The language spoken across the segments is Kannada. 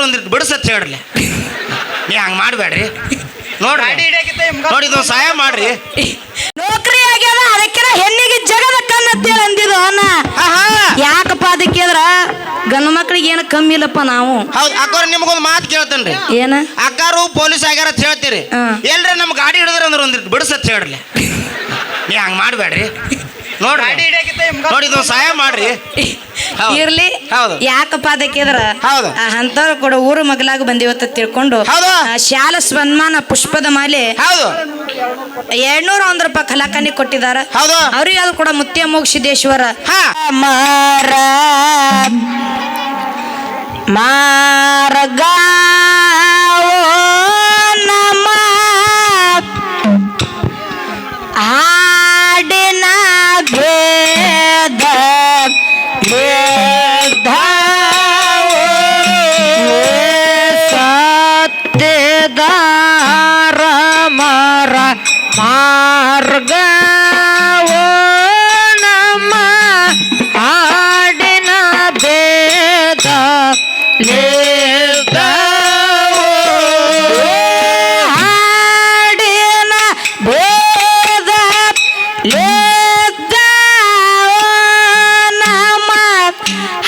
ಒಂದಿಟ್ಟು ಬಿಡಿಸತ್ ಹೇಳ್ರಿ. ನೀ ಹಂಗೆ ಮಾಡಬೇಡ್ರಿ. ನೋಡ್ರಿ ನೋಡಿ ಇದು ಸಹಾಯ ಮಾಡ್ರಿ. ನೌಕರಿ ಆಗ್ಯದ ಅದಕ್ಕೆ ಹೆಣ್ಣಿಗೆ ಜಗದ ಕಣ್ಣತ್ತೇಳಿ ಅಂದಿದ್ದು ಅನ್ನ. ಯಾಕಪ್ಪ ಅದಕ್ಕೆ ಗಂಡು ಮಕ್ಳಿಗೆ ಏನು ಕಮ್ಮಿ ಇಲ್ಲಪ್ಪ ನಾವು. ಹೌದು ಅಕ್ಕೋರ್ ನಿಮ್ಗೊಂದು ಮಾತು ಕೇಳ್ತೇನ್ರಿ. ಏನ ಅಕ್ಕಾರು ಪೊಲೀಸ್ ಆಗ್ಯಾರ ಅಂತ ಹೇಳ್ತೀರಿ. ಎಲ್ರ ನಮ್ ಗಾಡಿ ಹಿಡಿದ್ರ ಅಂದ್ರೆ ಒಂದಿಟ್ಟು ಬಿಡಿಸತ್ ಹೇಳ್ರಿ. ನೀ ಹಂಗೆ ಮಾಡಬೇಡ್ರಿ. ನೋಡ್ರಿ ನೋಡಿ ಇದು ಸಹಾಯ ಮಾಡ್ರಿ. ಇರ್ಲಿ. ಯಾಕಪ್ಪ ಅದಕ್ಕೆ ಅಂತವ್ರು ಕೂಡ ಊರು ಮಗಲಾಗ ಬಂದಿವತ್ತ ತಿಳ್ಕೊಂಡು ಶಾಲಾ ಸನ್ಮಾನ ಪುಷ್ಪದ ಮಾಲೆ 201 ರೂಪಾಯಿ ಕಲಾಕನಿ ಕೊಟ್ಟಿದಾರ. ಅವ್ರಿಗೆ ಅದು ಕೂಡ ಮುತ್ಯಮೋಗ ಸಿದ್ದೇಶ್ವರ ಮಾರ್ಗ ಹಾಡಿನ ಭೇದ ಸತ್ಯದಾರ ಮರ ಮಾರ್ಗ ನಮ್ಮ ಹಾಡಿನ ಭೇದ ಹಾಡಿನ ಭೇದ ನಮ್ಮ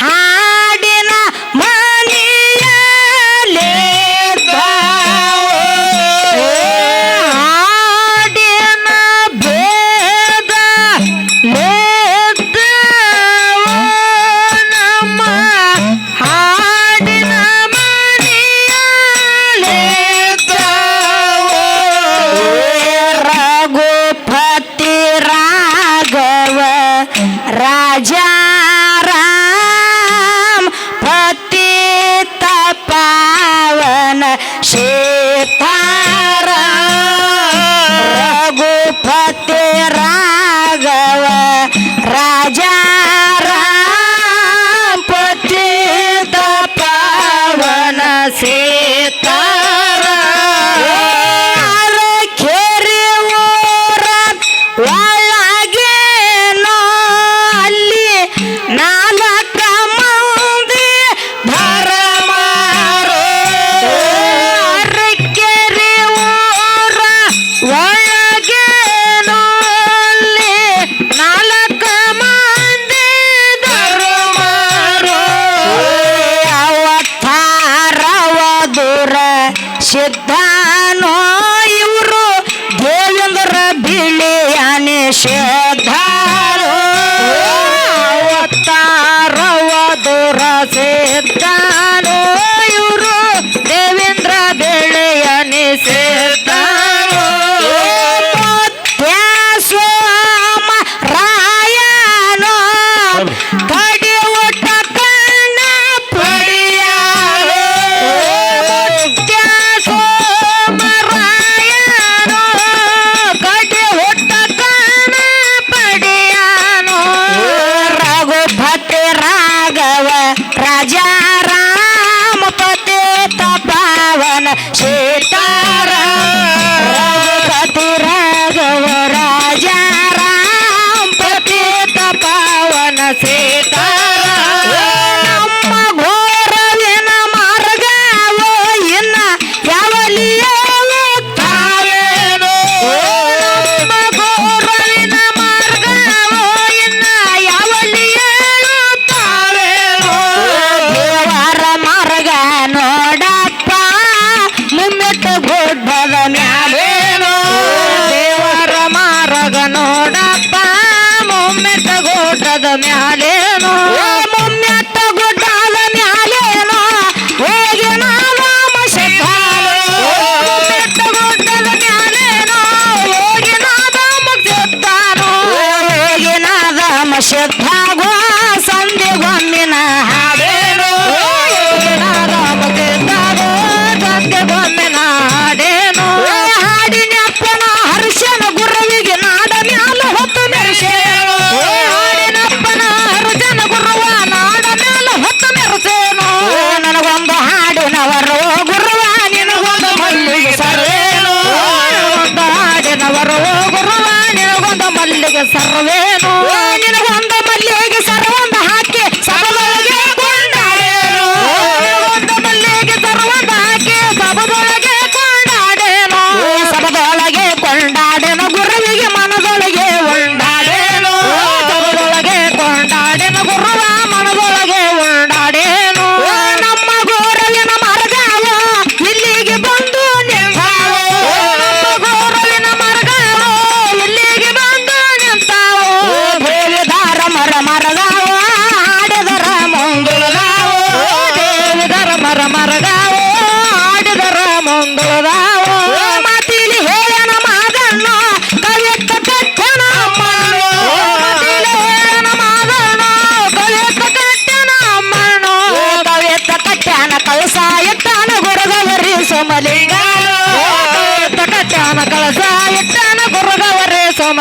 ಹಾಡಿನ ಮನೆಯ ಹಾಡಿನ ಭೇದ ನಮ್ಮ ಹಾಡಿನ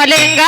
ರಾಮಲಿಂಗ